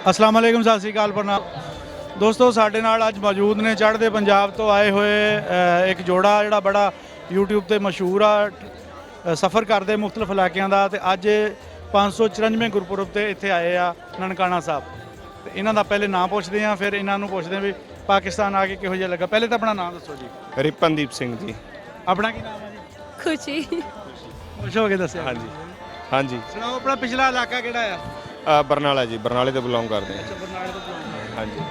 अस्सलाम वालेकुम, सत श्री अकाल, प्रणाम दोस्तों। साडे नाल अज मौजूद ने चढ़ते पंजाब तो आए हुए एक जोड़ा जिहड़ा बड़ा यूट्यूब ते मशहूर आ सफ़र करते मुख्तलिफ इलाकों का। तो अज 594वें गुरपुरब ते इत्थे आए आ ननकाना साहब। तो इन्हां दा पहले नाम पुछदे हैं, फिर इन्हों पुछदे भी पाकिस्तान आके किहो जिहा लगा। पहले तो अपना नाम दसो जी। रिपनदीप सिंह जी। अपना की नाम है जी? खुशी। खुश हो के दस्सिया। हाँ जी, हाँ जी। सुनाओ अपना पिछला इलाका किहड़ा आ? बरनाला जी, बरनाले तो बिलोंग करते हैं। बरनाले तो बिलोंग। हाँ जी।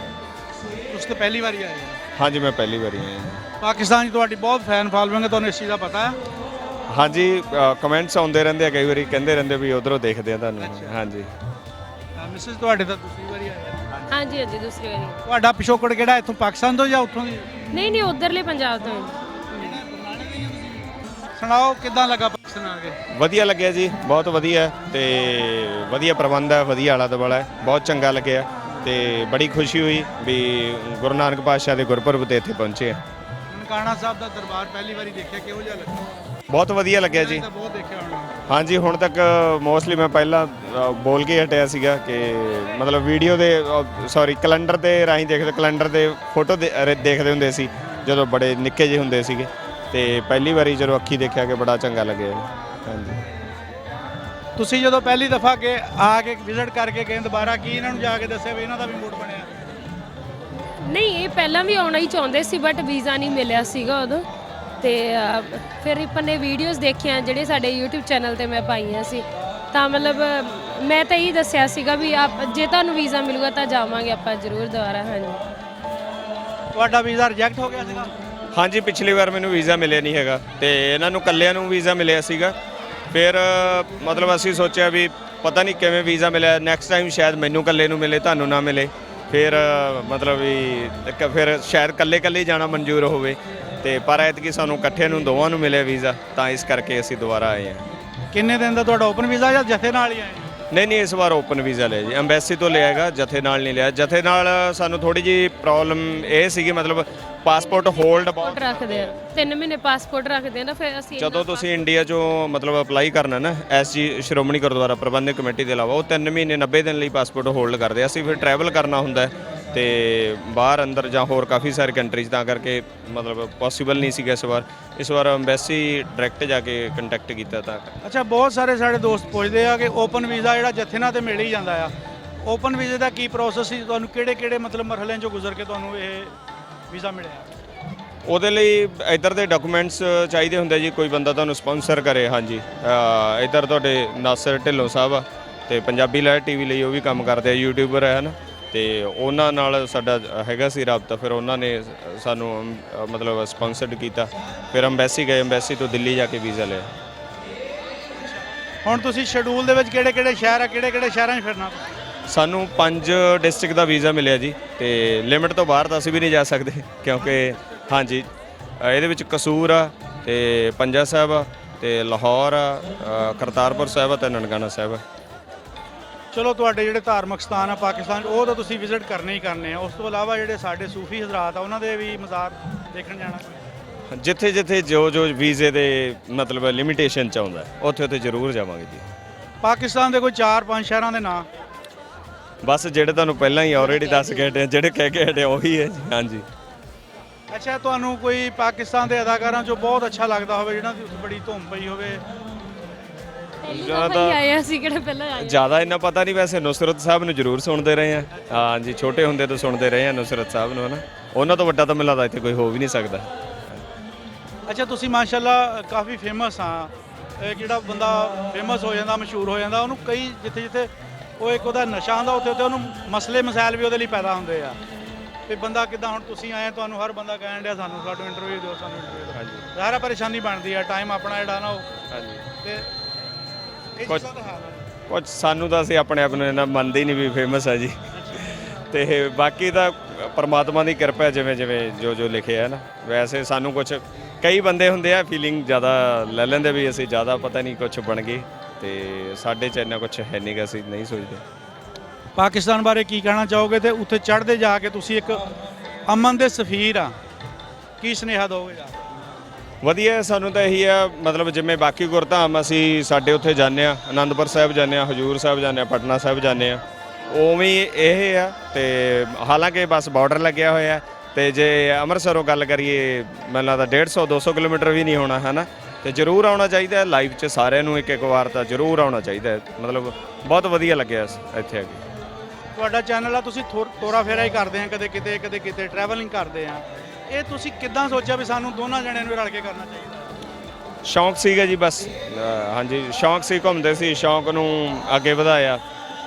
तुसीं तो पहली बार आए हो? हाँ जी, मैं पहली बार आया जी। पाकिस्तान की तुहाडी बहुत फैन फॉलोइंग है, तुहानूं इस चीज़ का पता है? हाँ जी, कमेंट्स आते रहते हैं, कई बार कहते रहते भी उधरों देखते हैं तुहानूं। हाँ जी। मिसिस तुहाडे तो दूसरी बारी आए हो? हाँ जी, हाँ जी, दूसरी बारी। ਤੁਹਾਡਾ ਪਿਛੋਕੜ ਕਿਹੜਾ, ਇੱਥੋਂ ਪਾਕਿਸਤਾਨ ਤੋਂ ਜਾਂ ਉੱਥੋਂ ਦੀ? नहीं नहीं, उधरले पंजाब तो। ਸੁਣਾਓ ਕਿੱਦਾਂ ਲੱਗਾ ਪਾਕਿਸਤਾਨ ਆ ਕੇ? ਵਧੀਆ ਲੱਗਿਆ ਜੀ, ਬਹੁਤ ਵਧੀਆ ਤੇ ਵਧੀਆ ਪ੍ਰਬੰਧ ਹੈ, ਵਧੀਆ ਆਲਾ ਦੁਆਲਾ ਹੈ, ਬਹੁਤ ਚੰਗਾ ਲੱਗਿਆ ਤੇ ਬੜੀ ਖੁਸ਼ੀ ਹੋਈ ਵੀ ਗੁਰੂ ਨਾਨਕ ਪਾਤਸ਼ਾਹ ਦੇ ਗੁਰਪੁਰਬ ਤੇ ਇੱਥੇ ਪਹੁੰਚੇ ਆ। ਨਨਕਾਣਾ ਸਾਹਿਬ ਦਾ ਦਰਬਾਰ ਪਹਿਲੀ ਵਾਰੀ ਦੇਖਿਆ, ਕਿਹੋ ਜਿਹਾ ਲੱਗਾ? ਬਹੁਤ ਵਧੀਆ ਲੱਗਿਆ ਜੀ। ਤਾਂ ਬਹੁਤ ਦੇਖਿਆ ਹੋਣਾ। ਹਾਂਜੀ, ਹੁਣ ਤੱਕ ਮੋਸਟਲੀ ਮੈਂ ਪਹਿਲਾਂ ਬੋਲ ਕੇ ਹਟਿਆ ਸੀਗਾ ਕਿ ਮਤਲਬ ਵੀਡੀਓ ਦੇ ਸੌਰੀ ਕੈਲੰਡਰ ਦੇ ਰਾਹੀਂ ਦੇਖਦੇ, ਕੈਲੰਡਰ ਦੇ ਫੋਟੋ ਦੇਖਦੇ ਹੁੰਦੇ ਸੀ ਜਦੋਂ ਬੜੇ ਨਿੱਕੇ ਜਿਹੇ ਹੁੰਦੇ ਸੀਗੇ। ਤੇ ਪਹਿਲੀ ਵਾਰੀ ਜਦੋਂ ਅੱਖੀ ਦੇਖਿਆ ਕਿ ਬੜਾ ਚੰਗਾ ਲੱਗਿਆ। ਹਾਂਜੀ। ਤੁਸੀਂ ਜਦੋਂ ਪਹਿਲੀ ਦਫਾ ਕੇ ਆ ਕੇ ਵਿਜ਼ਿਟ ਕਰਕੇ ਗਏ ਦੁਬਾਰਾ, ਕੀ ਇਹਨਾਂ ਨੂੰ ਜਾ ਕੇ ਦੱਸਿਆ ਵੀ ਇਹਨਾਂ ਦਾ ਵੀ ਮੂਡ ਬਣਿਆ? ਨਹੀਂ, ਇਹ ਪਹਿਲਾਂ ਵੀ ਆਉਣਾ ਹੀ ਚਾਹੁੰਦੇ ਸੀ ਬਟ ਵੀਜ਼ਾ ਨਹੀਂ ਮਿਲਿਆ ਸੀਗਾ ਉਦੋਂ। ਤੇ ਫਿਰ ਰਿਪਨ ਨੇ ਵੀਡੀਓਜ਼ ਦੇਖੀਆਂ ਜਿਹੜੇ ਸਾਡੇ YouTube ਚੈਨਲ ਤੇ ਮੈਂ ਪਾਈਆਂ ਸੀ, ਤਾਂ ਮਤਲਬ ਮੈਂ ਤਾਂ ਇਹੀ ਦੱਸਿਆ ਸੀਗਾ ਵੀ ਜੇ ਤੁਹਾਨੂੰ ਵੀਜ਼ਾ ਮਿਲੂਗਾ ਤਾਂ ਜਾਵਾਂਗੇ ਆਪਾਂ ਜ਼ਰੂਰ ਦੁਬਾਰਾ। ਹਾਂਜੀ। ਤੁਹਾਡਾ ਵੀਜ਼ਾ ਰਿਜੈਕਟ ਹੋ ਗਿਆ ਸੀਗਾ? ਹਾਂਜੀ, ਪਿਛਲੀ ਵਾਰ ਮੈਨੂੰ ਵੀਜ਼ਾ ਮਿਲਿਆ ਨਹੀਂ ਹੈਗਾ ਤੇ ਇਹਨਾਂ ਨੂੰ ਇਕੱਲਿਆਂ ਨੂੰ ਵੀਜ਼ਾ ਮਿਲਿਆ ਸੀਗਾ। ਫਿਰ ਮਤਲਬ ਅਸੀਂ ਸੋਚਿਆ ਵੀ ਪਤਾ ਨਹੀਂ ਕਿਵੇਂ ਵੀਜ਼ਾ ਮਿਲਿਆ, ਨੈਕਸਟ ਟਾਈਮ ਸ਼ਾਇਦ ਮੈਨੂੰ ਇਕੱਲੇ ਨੂੰ ਮਿਲੇ, ਤੁਹਾਨੂੰ ਨਾ ਮਿਲੇ। ਫਿਰ ਮਤਲਬ ਵੀ ਫਿਰ ਸ਼ਾਇਦ ਇਕੱਲੇ ਹੀ ਜਾਣਾ ਮਨਜ਼ੂਰ ਹੋਵੇ ਤੇ ਪਰ ਐਤਕੀ ਸਾਨੂੰ ਇਕੱਠੇ ਨੂੰ ਦੋਵਾਂ ਨੂੰ ਮਿਲਿਆ ਵੀਜ਼ਾ, ਤਾਂ ਇਸ ਕਰਕੇ ਅਸੀਂ ਦੁਬਾਰਾ ਆਏ ਹਾਂ। ਕਿੰਨੇ ਦਿਨ ਦਾ ਤੁਹਾਡਾ ਓਪਨ ਵੀਜ਼ਾ ਜਾਂ ਜਥੇ ਨਾਲ ਹੀ ਆਏ? ਨਹੀਂ, ਇਸ ਵਾਰ ਓਪਨ ਵੀਜ਼ਾ ਲਿਆ ਜੀ, ਐਮਬੈਸੀ ਤੋਂ ਲਿਆ ਹੈਗਾ, ਜਥੇ ਨਾਲ ਨਹੀਂ ਲਿਆ। ਜਥੇ ਨਾਲ ਸਾਨੂੰ ਥੋੜੀ ਜੀ ਪ੍ਰੋਬਲਮ ਇਹ ਸੀਗੀ, ਮਤਲਬ ਪਾਸਪੋਰਟ ਹੋਲਡ ਬਹੁਤ ਰੱਖਦੇ ਆ 3 ਮਹੀਨੇ ਪਾਸਪੋਰਟ ਰੱਖਦੇ ਆ ਨਾ। ਫਿਰ ਅਸੀਂ ਜਦੋਂ ਤੁਸੀਂ ਇੰਡੀਆ 'ਚੋਂ ਮਤਲਬ ਅਪਲਾਈ ਕਰਨਾ ਨਾ SG ਸ਼੍ਰੋਮਣੀ ਗੁਰਦੁਆਰਾ ਪ੍ਰਬੰਧਕ ਕਮੇਟੀ ਦੇ ਇਲਾਵਾ, ਉਹ 3 ਮਹੀਨੇ 90 ਦਿਨ ਲਈ ਪਾਸਪੋਰਟ ਹੋਲਡ ਕਰਦੇ। ਅਸੀਂ ਫਿਰ ਟਰੈਵਲ ਕਰਨਾ ਹੁੰਦਾ ਤੇ ਬਾਹਰ ਅੰਦਰ ਜਾਂ ਹੋਰ ਕਾਫੀ ਸਾਰੇ ਕੰਟਰੀਜ਼, ਤਾਂ ਕਰਕੇ ਮਤਲਬ ਪੋਸੀਬਲ ਨਹੀਂ ਸੀਗਾ ਇਸ ਵਾਰ ਐਮਬੈਸੀ ਡਾਇਰੈਕਟ ਜਾ ਕੇ ਕੰਟੈਕਟ ਕੀਤਾ ਤਾਂ। ਅੱਛਾ, ਬਹੁਤ ਸਾਰੇ ਸਾਡੇ ਦੋਸਤ ਪੁੱਛਦੇ ਆ ਕਿ ਓਪਨ ਵੀਜ਼ਾ ਜਿਹੜਾ ਜਥੇ ਨਾਲ ਤੇ ਮਿਲ ਹੀ ਜਾਂਦਾ ਆ, ਓਪਨ ਵੀਜ਼ੇ ਦਾ ਕੀ ਪ੍ਰੋਸੈਸ ਸੀ? ਤੁਹਾਨੂੰ ਕਿਹੜੇ ਮਤਲਬ ਮਰਹਲਿਆਂ 'ਚੋਂ ਗੁਜ਼ਰ ਕੇ ਤੁਹਾਨੂੰ ਇਹ ਵੀਜ਼ਾ ਮਿਲਿਆ? ਉਹਦੇ ਲਈ ਇੱਧਰ ਦੇ ਡਾਕੂਮੈਂਟਸ ਚਾਹੀਦੇ ਹੁੰਦੇ ਜੀ, ਕੋਈ ਬੰਦਾ ਤੁਹਾਨੂੰ ਸਪਾਂਸਰ ਕਰੇ। ਹਾਂਜੀ, ਇੱਧਰ ਤੁਹਾਡੇ ਨਾਸਰ ਢਿੱਲੋਂ ਸਾਹਿਬ ਆ ਤੇ ਪੰਜਾਬੀ ਲਾਈਵ TV ਲਈ ਉਹ ਵੀ ਕੰਮ ਕਰਦੇ ਆ, ਯੂਟਿਊਬਰ ਹੈ ਨਾ, ਤੇ ਉਹਨਾਂ ਨਾਲ ਸਾਡਾ ਹੈਗਾ ਸੀ ਰਾਬਤਾ। ਫਿਰ ਉਹਨਾਂ ਨੇ ਸਾਨੂੰ ਮਤਲਬ ਸਪਾਂਸਰਡ ਕੀਤਾ। ਫਿਰ ਐਮਬੈਸੀ ਗਏ, ਐਮਬੈਸੀ ਤੋਂ ਦਿੱਲੀ ਜਾ ਕੇ ਵੀਜ਼ਾ ਲਿਆ। ਹੁਣ ਤੁਸੀਂ ਸ਼ਡਿਊਲ ਦੇ ਵਿੱਚ ਕਿਹੜੇ ਸ਼ਹਿਰ ਆ, ਕਿਹੜੇ ਸ਼ਹਿਰਾਂ 'ਚ ਫਿਰਨਾ? ਸਾਨੂੰ 5 ਡਿਸਟ੍ਰਿਕਟ ਦਾ ਵੀਜ਼ਾ ਮਿਲਿਆ ਜੀ, ਤੇ ਲਿਮਿਟ ਤੋਂ ਬਾਹਰ ਤਾਂ ਅਸੀਂ ਵੀ ਨਹੀਂ ਜਾ ਸਕਦੇ ਕਿਉਂਕਿ ਹਾਂਜੀ ਇਹਦੇ ਵਿੱਚ ਕਸੂਰ ਆ ਤੇ ਪੰਜਾ ਸਾਹਿਬ ਆ ਤੇ ਲਾਹੌਰ ਆ, ਕਰਤਾਰਪੁਰ ਸਾਹਿਬ ਆ ਤੇ ਨਨਕਾਣਾ ਸਾਹਿਬ ਆ। ਚਲੋ, ਤੁਹਾਡੇ ਜਿਹੜੇ ਧਾਰਮਿਕ ਸਥਾਨ ਆ ਪਾਕਿਸਤਾਨ 'ਚ, ਉਹ ਤਾਂ ਤੁਸੀਂ ਵਿਜ਼ਿਟ ਕਰਨੇ ਹੀ ਕਰਨੇ ਆ। ਉਸ ਤੋਂ ਇਲਾਵਾ ਜਿਹੜੇ ਸਾਡੇ ਸੂਫੀ ਹਜ਼ਰਾਤ ਆ, ਉਹਨਾਂ ਦੇ ਵੀ ਮਜ਼ਾਰ ਦੇਖਣ ਜਾਣਾ? ਜਿੱਥੇ ਜੋ ਵੀਜ਼ੇ ਦੇ ਮਤਲਬ ਲਿਮਿਟੇਸ਼ਨ ਚ ਆਉਂਦਾ ਉੱਥੇ ਜ਼ਰੂਰ ਜਾਵਾਂਗੇ ਜੀ। ਪਾਕਿਸਤਾਨ ਦੇ ਕੋਈ 4-5 ਸ਼ਹਿਰਾਂ ਦੇ ਨਾਂ? ਬਸ ਜਿਹੜੇ ਤੁਹਾਨੂੰ ਪਹਿਲਾਂ ਹੀ ਆਲਰੇਡੀ ਦੱਸ ਕੇ ਹਟੇ, ਜਿਹੜੇ ਕਹਿ ਕੇ ਹਟੇ ਉਹੀ ਹੈ ਜੀ। ਹਾਂਜੀ। ਅੱਛਾ, ਤੁਹਾਨੂੰ ਕੋਈ ਪਾਕਿਸਤਾਨ ਦੇ ਅਦਾਕਾਰਾਂ 'ਚੋਂ ਬਹੁਤ ਅੱਛਾ ਲੱਗਦਾ ਹੋਵੇ, ਜਿਹਨਾਂ ਦੀ ਬੜੀ ਧੂਮ ਪਈ ਹੋਵੇ? ਜ਼ਿਆਦਾ ਇੰਨਾ ਪਤਾ ਨਹੀਂ, ਵੈਸੇ ਨੁਸਰਤ ਸਾਹਿਬ ਨੂੰ ਜ਼ਰੂਰ ਸੁਣਦੇ ਰਹੇ ਹਾਂ। ਹਾਂਜੀ, ਛੋਟੇ ਹੁੰਦੇ ਤੋਂ ਸੁਣਦੇ ਰਹੇ ਹਾਂ ਨੁਸਰਤ ਸਾਹਿਬ ਨੂੰ, ਹੈ ਨਾ। ਉਹਨਾਂ ਤੋਂ ਵੱਡਾ ਤਾਂ ਮੈਨੂੰ ਲੱਗਦਾ ਇੱਥੇ ਕੋਈ ਹੋ ਵੀ ਨਹੀਂ ਸਕਦਾ। ਅੱਛਾ, ਤੁਸੀਂ ਮਾਸ਼ਾਅੱਲਾ ਕਾਫੀ ਫੇਮਸ ਆ। ਇਹ ਜਿਹੜਾ ਬੰਦਾ ਫੇਮਸ ਹੋ ਜਾਂਦਾ, ਮਸ਼ਹੂਰ ਹੋ ਜਾਂਦਾ, ਉਹਨੂੰ ਕਈ ਜਿੱਥੇ ਉਹ ਇੱਕ ਉਹਦਾ ਨਸ਼ਾ ਹੁੰਦਾ, ਉੱਥੇ ਉਹਨੂੰ ਮਸਲੇ ਮਸਾਇਲ ਵੀ ਉਹਦੇ ਲਈ ਪੈਦਾ ਹੁੰਦੇ ਆ। ਤੇ ਬੰਦਾ ਕਿੱਦਾਂ, ਹੁਣ ਤੁਸੀਂ ਆਏ, ਤੁਹਾਨੂੰ ਹਰ ਬੰਦਾ ਕਹਿਣ ਡਿਆ ਸਾਨੂੰ ਇੰਟਰਵਿਊ ਦਿਓ, ਸਾਨੂੰ ਇੰਟਰਵਿਊ ਦਿਓ। ਹਾਂਜੀ, ਜ਼ਾਹਿਰ ਪਰੇਸ਼ਾਨੀ ਬਣਦੀ ਆ, ਟਾਈਮ ਆਪਣਾ ਜਿਹੜਾ ਨਾ ਉਹ। ਹਾਂਜੀ। ਤੇ ਕੁਝ ਸਾਨੂੰ ਤਾਂ ਅਸੀਂ ਆਪਣੇ ਆਪ ਨੂੰ ਇਹਨਾਂ ਮੰਨਦੇ ਹੀ ਨਹੀਂ ਵੀ ਫੇਮਸ ਆ ਜੀ। ਤੇ ਬਾਕੀ ਤਾਂ ਪਰਮਾਤਮਾ ਦੀ ਕਿਰਪਾ ਹੈ, ਜਿਵੇਂ ਜੋ ਲਿਖਿਆ ਹੈ ਨਾ। ਵੈਸੇ ਸਾਨੂੰ ਕੁਝ ਕਈ ਬੰਦੇ ਹੁੰਦੇ ਆ ਫੀਲਿੰਗ ਜ਼ਿਆਦਾ ਲੈ ਲੈਂਦੇ ਵੀ ਅਸੀਂ ਜ਼ਿਆਦਾ ਪਤਾ ਨਹੀਂ ਕੁਝ ਬਣ ਗਏ, ਤੇ ਸਾਡੇ 'ਚ ਇੰਨਾ ਕੁਝ ਹੈ ਨਹੀਂ ਗਾ, ਅਸੀਂ ਨਹੀਂ ਸੋਚਦੇ। ਪਾਕਿਸਤਾਨ ਬਾਰੇ ਕੀ ਕਹਿਣਾ ਚਾਹੋਗੇ? ਤੇ ਉੱਥੇ ਚੜ੍ਹਦੇ ਜਾ ਕੇ ਤੁਸੀਂ ਇੱਕ ਅਮਨ ਦੇ ਸਫੀਰ ਆ, ਕੀ ਸੁਨੇਹਾ ਦਿਓਗੇ? ਵਧੀਆ, ਸਾਨੂੰ ਤਾਂ ਇਹੀ ਆ, ਮਤਲਬ ਜਿਵੇਂ ਬਾਕੀ ਗੁਰਧਾਮ ਅਸੀਂ ਸਾਡੇ ਉੱਥੇ ਜਾਂਦੇ ਹਾਂ, ਅਨੰਦਪੁਰ ਸਾਹਿਬ ਜਾਂਦੇ ਹਾਂ, ਹਜ਼ੂਰ ਸਾਹਿਬ ਜਾਂਦੇ ਹਾਂ, ਪਟਨਾ ਸਾਹਿਬ ਜਾਂਦੇ ਹਾਂ, ਉਵੇਂ ਹੀ ਇਹ ਆ। ਤੇ ਹਾਲਾਂਕਿ ਬਸ ਬਾਰਡਰ ਲੱਗਿਆ ਹੋਇਆ ਤੇ ਜੇ ਅੰਮ੍ਰਿਤਸਰੋਂ ਗੱਲ ਕਰੀਏ ਮੈਨੂੰ ਲੱਗਦਾ 150 200 ਕਿਲੋਮੀਟਰ ਵੀ ਨਹੀਂ ਹੋਣਾ ਹੈ ਨਾ। ਤੇ ਜ਼ਰੂਰ ਆਉਣਾ ਚਾਹੀਦਾ ਲਾਈਵ 'ਚ ਸਾਰਿਆਂ ਨੂੰ, ਇੱਕ ਵਾਰ ਤਾਂ ਜ਼ਰੂਰ ਆਉਣਾ ਚਾਹੀਦਾ। ਮਤਲਬ ਬਹੁਤ ਵਧੀਆ ਲੱਗਿਆ ਇੱਥੇ ਆ ਕੇ। ਤੁਹਾਡਾ ਚੈਨਲ ਆ, ਤੁਸੀਂ ਤੋਰਾ ਫੇਰਾ ਹੀ ਕਰਦੇ ਆ, ਕਦੇ ਕਿਤੇ ਟਰੈਵਲਿੰਗ ਕਰਦੇ ਆ। ਇਹ ਤੁਸੀਂ ਕਿੱਦਾਂ ਸੋਚਿਆ ਵੀ ਸਾਨੂੰ ਦੋਨਾਂ ਜਣਿਆਂ ਨੂੰ ਰਲ ਕੇ ਕਰਨਾ ਚਾਹੀਦਾ? ਸ਼ੌਂਕ ਸੀਗਾ ਜੀ ਬਸ। ਹਾਂਜੀ ਸ਼ੌਂਕ ਸੀ, ਘੁੰਮਦੇ ਸੀ, ਸ਼ੌਂਕ ਨੂੰ ਅੱਗੇ ਵਧਾਇਆ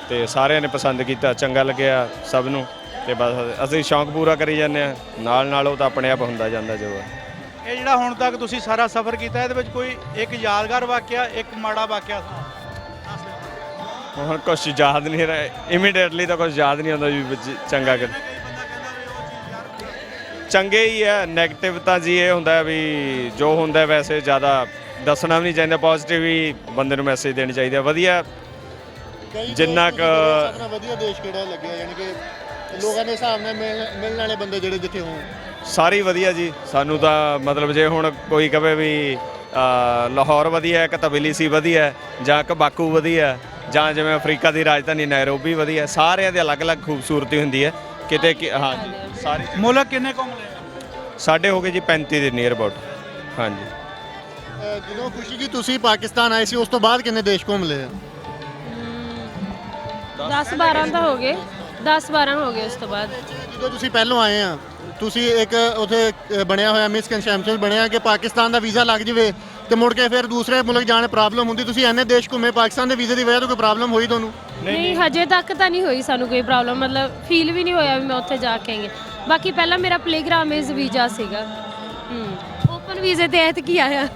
ਤੇ ਸਾਰਿਆਂ ਨੇ ਪਸੰਦ ਕੀਤਾ, ਚੰਗਾ ਲੱਗਿਆ ਸਭ ਨੂੰ। ਤੇ ਬਸ ਅਸੀਂ ਸ਼ੌਂਕ ਪੂਰਾ ਕਰੀ ਜਾਂਦੇ ਆ, ਨਾਲ ਉਹ ਤਾਂ ਆਪਣੇ ਆਪ ਹੁੰਦਾ ਜਾਂਦਾ ਜੋ ਹੈ। ਇਹ ਜਿਹੜਾ ਹੁਣ ਤੱਕ ਤੁਸੀਂ ਸਾਰਾ ਸਫ਼ਰ ਕੀਤਾ, ਇਹਦੇ ਵਿੱਚ ਕੋਈ ਇੱਕ ਯਾਦਗਾਰ ਵਾਕਿਆ, ਇੱਕ ਮਾੜਾ ਵਾਕਿਆ? ਹੁਣ ਕੁਛ ਯਾਦ ਨਹੀਂ ਰਿਹਾ ਇਮੀਡੀਏਟਲੀ, ਤਾਂ ਕੁਛ ਯਾਦ ਨਹੀਂ ਆਉਂਦਾ ਵੀ ਚੰਗਾ ਕਰ ਚੰਗੇ ਹੀ ਹੈ। ਨੈਗੇਟਿਵ ਤਾਂ ਜੀ ਇਹ ਹੁੰਦਾ ਵੀ ਜੋ ਹੁੰਦਾ ਵੈਸੇ ਜ਼ਿਆਦਾ ਦੱਸਣਾ ਵੀ ਨਹੀਂ ਚਾਹੀਦਾ, ਪੋਜ਼ਿਟਿਵ ਹੀ ਬੰਦੇ ਨੂੰ ਮੈਸੇਜ ਦੇਣੀ ਚਾਹੀਦੀ ਹੈ। ਵਧੀਆ ਜਿੰਨਾ ਕੁ ਆਪਣਾ ਵਧੀਆ ਦੇਸ਼ ਕਿਹੜਾ ਲੱਗਿਆ, ਯਾਨੀ ਕਿ ਲੋਕਾਂ ਦੇ ਹਿਸਾਬ ਨਾਲ ਮਿਲਣ ਵਾਲੇ ਬੰਦੇ ਜਿਹੜੇ ਜਿੱਥੇ ਹੋਣ? ਸਾਰੀ ਵਧੀਆ ਜੀ। ਸਾਨੂੰ ਤਾਂ ਮਤਲਬ ਜੇ ਹੁਣ ਕੋਈ ਕਵੇ ਵੀ ਲਾਹੌਰ ਵਧੀਆ, ਇੱਕ ਤਬਿਲੀਸੀ ਵਧੀਆ, ਜਾਂ ਇੱਕ ਬਾਕੂ ਵਧੀਆ, ਜਾਂ ਜਿਵੇਂ ਅਫਰੀਕਾ ਦੀ ਰਾਜਧਾਨੀ ਨੈਰੋਬੀ ਵਧੀਆ, ਸਾਰਿਆਂ ਦੀ ਅਲੱਗ-ਅਲੱਗ ਖੂਬਸੂਰਤੀ ਹੁੰਦੀ ਹੈ ਕਿਤੇ। ਹਾਂ ਜੀ ਸਾਰੀ। ਮੁਲਕ ਕਿੰਨੇ ਘੁੰਮ ਲਏ? ਸਾਡੇ ਹੋ ਗਏ ਜੀ 35 ਦੇ ਨੀਅਰ ਅਬਾਊਟ। ਹਾਂਜੀ। ਜਦੋਂ ਖੁਸ਼ੀ ਜੀ ਤੁਸੀਂ ਪਾਕਿਸਤਾਨ ਆਏ ਸੀ, ਉਸ ਤੋਂ ਬਾਅਦ ਕਿੰਨੇ ਦੇਸ਼ ਘੁੰਮ ਲਏ? 10-12 ਤਾਂ ਹੋ ਗਏ, 10-12 ਹੋ ਗਏ ਉਸ ਤੋਂ ਬਾਅਦ। ਜਦੋਂ ਤੁਸੀਂ ਪਹਿਲੋਂ ਆਏ ਆ, ਤੁਸੀਂ ਇੱਕ ਉੱਥੇ ਬਣਿਆ ਹੋਇਆ ਮਿਸਕਨਸੈਪਸ਼ਨ ਬਣਿਆ ਕਿ ਪਾਕਿਸਤਾਨ ਦਾ ਵੀਜ਼ਾ ਲੱਗ ਜਾਵੇ ਤੇ ਮੁੜ ਕੇ ਫਿਰ ਦੂਸਰੇ ਮੁਲਕ ਜਾਣ ਪ੍ਰੋਬਲਮ ਹੁੰਦੀ। ਤੁਸੀਂ ਇੰਨੇ ਦੇਸ਼ ਘੁੰਮੇ, ਪਾਕਿਸਤਾਨ ਦੇ ਵੀਜ਼ੇ ਦੀ ਵਜ੍ਹਾ ਤੋਂ ਕੋਈ ਪ੍ਰੋਬਲਮ ਹੋਈ ਤੁਹਾਨੂੰ? ਨਹੀਂ ਹਜੇ ਤੱਕ ਤਾਂ ਨਹੀਂ ਹੋਈ ਸਾਨੂੰ ਕੋਈ ਪ੍ਰੋਬਲਮ, ਮਤਲਬ ਫੀਲ ਵੀ ਨਹੀਂ ਹੋਇਆ ਵੀ ਮੈਂ ਉੱਥੇ ਜਾ ਕੇ ਆਈ ਹਾਂ। ਬਾਕੀ ਪਹਿਲਾਂ ਮੇਰਾ ਪਲੇਗ੍ਰਾਮ ਇਜ਼ ਵੀਜ਼ਾ ਸੀਗਾ, ਓਪਨ ਵੀਜ਼ੇ ਤੇ ਐਤ ਕੀ ਆਇਆ।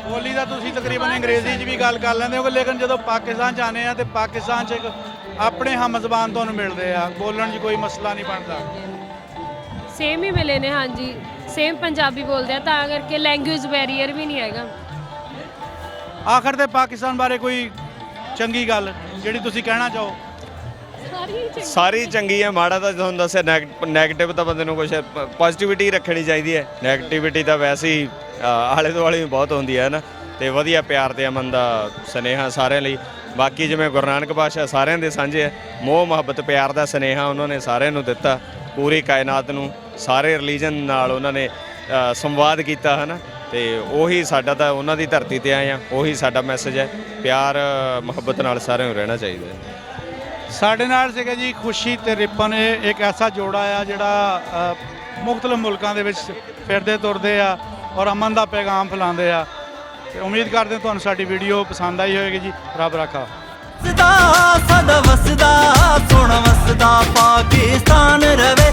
ਬੋਲੀ ਦਾ ਤੁਸੀਂ ਤਕਰੀਬਨ ਅੰਗਰੇਜ਼ੀ 'ਚ ਵੀ ਗੱਲ ਕਰ ਲੈਂਦੇ ਹੋ, ਲੇਕਿਨ ਜਦੋਂ ਪਾਕਿਸਤਾਨ 'ਚ ਆਉਂਦੇ ਆ ਤੇ ਪਾਕਿਸਤਾਨ 'ਚ ਇੱਕ ਆਪਣੇ ਹਮ ਜ਼ਬਾਨ ਤੁਹਾਨੂੰ ਮਿਲਦੇ ਆ, ਬੋਲਣ 'ਚ ਕੋਈ ਮਸਲਾ ਨਹੀਂ ਬਣਦਾ। ਸੇਮ ਹੀ ਮਿਲੇ ਨੇ, ਹਾਂਜੀ ਸੇਮ ਪੰਜਾਬੀ ਬੋਲਦੇ ਆ, ਤਾਂ ਕਰਕੇ ਲੈਂਗੁਏਜ ਬੈਰੀਅਰ ਵੀ ਨਹੀਂ ਹੈਗਾ। ਆਖਰ ਤੇ ਪਾਕਿਸਤਾਨ ਬਾਰੇ ਕੋਈ ਚੰਗੀ ਗੱਲ ਜਿਹੜੀ ਤੁਸੀਂ ਕਹਿਣਾ ਚਾਹੋ? ਸਾਰੀ ਚੰਗੀ ਹੈ, ਮਾੜਾ ਤਾਂ ਤੁਹਾਨੂੰ ਦੱਸਿਆ। ਨੈਗੇਟਿਵ ਤਾਂ ਬੰਦੇ ਨੂੰ ਕੁਛ ਪੋਜ਼ਿਟਿਵਿਟੀ ਰੱਖਣੀ ਚਾਹੀਦੀ ਹੈ। ਨੈਗੇਟਿਵਿਟੀ ਤਾਂ ਵੈਸੇ ਹੀ ਆਲੇ ਦੁਆਲੇ ਵੀ ਬਹੁਤ ਹੁੰਦੀ ਹੈ ਨਾ। ਤੇ ਵਧੀਆ ਪਿਆਰ ਤੇ ਅਮਨ ਦਾ ਸੁਨੇਹਾ ਸਾਰਿਆਂ ਲਈ। ਬਾਕੀ ਜਿਵੇਂ ਗੁਰੂ ਨਾਨਕ ਪਾਤਸ਼ਾਹ ਸਾਰਿਆਂ ਦੇ ਸਾਂਝੇ ਹੈ, ਮੋਹ ਮੁਹੱਬਤ ਪਿਆਰ ਦਾ ਸੁਨੇਹਾ ਉਹਨਾਂ ਨੇ ਸਾਰਿਆਂ ਨੂੰ ਦਿੱਤਾ, ਪੂਰੀ ਕਾਇਨਾਤ ਨੂੰ, ਸਾਰੇ ਰਿਲੀਜਨ ਨਾਲ ਉਹਨਾਂ ਨੇ ਸੰਵਾਦ ਕੀਤਾ ਹੈ ਨਾ। ਤੇ ਉਹੀ ਸਾਡਾ ਤਾਂ ਉਹਨਾਂ ਦੀ ਧਰਤੀ ਤੇ ਆਏ ਆ, ਉਹੀ ਸਾਡਾ ਮੈਸੇਜ ਹੈ। ਪਿਆਰ ਮੁਹੱਬਤ ਨਾਲ ਸਾਰਿਆਂ ਨੂੰ ਰਹਿਣਾ ਚਾਹੀਦਾ ਹੈ। ਸਾਡੇ ਨਾਲ ਸੀਗਾ ਜੀ ਖੁਸ਼ੀ ਤੇ ਰਿਪਨ। ਇਹ ਇੱਕ ਐਸਾ ਜੋੜਾ ਆ ਜਿਹੜਾ ਮੁਖਤਲਿਫ ਮੁਲਕਾਂ ਦੇ ਵਿੱਚ ਫਿਰਦੇ ਤੁਰਦੇ ਆ ਔਰ ਅਮਨ ਦਾ ਪੈਗਾਮ ਫੈਲਾਉਂਦੇ ਆ। ਤੇ ਉਮੀਦ ਕਰਦੇ ਤੁਹਾਨੂੰ ਸਾਡੀ ਵੀਡੀਓ ਪਸੰਦ ਆਈ ਹੋਵੇਗੀ ਜੀ। ਰੱਬ ਰਾਖਾ। ਸਾਡਾ ਵਸਦਾ ਸੋਹਣਾ ਵਸਦਾ ਪਾਕਿਸਤਾਨ ਰਵੇ।